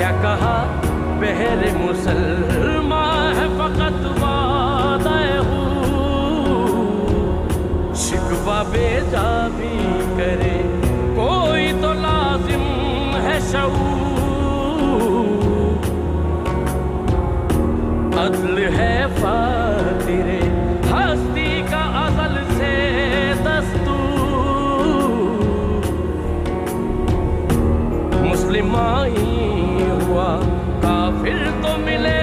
क्या कहा बहरे मुसलमान है फकत वादा हूँ, शिकवा बेजा भी करे कोई तो लाजिम है शऊर, अदल है फातिरे हस्ती का अज़ल से दस्तूर, मुस्लिम ही हुआ काफिर तो मिले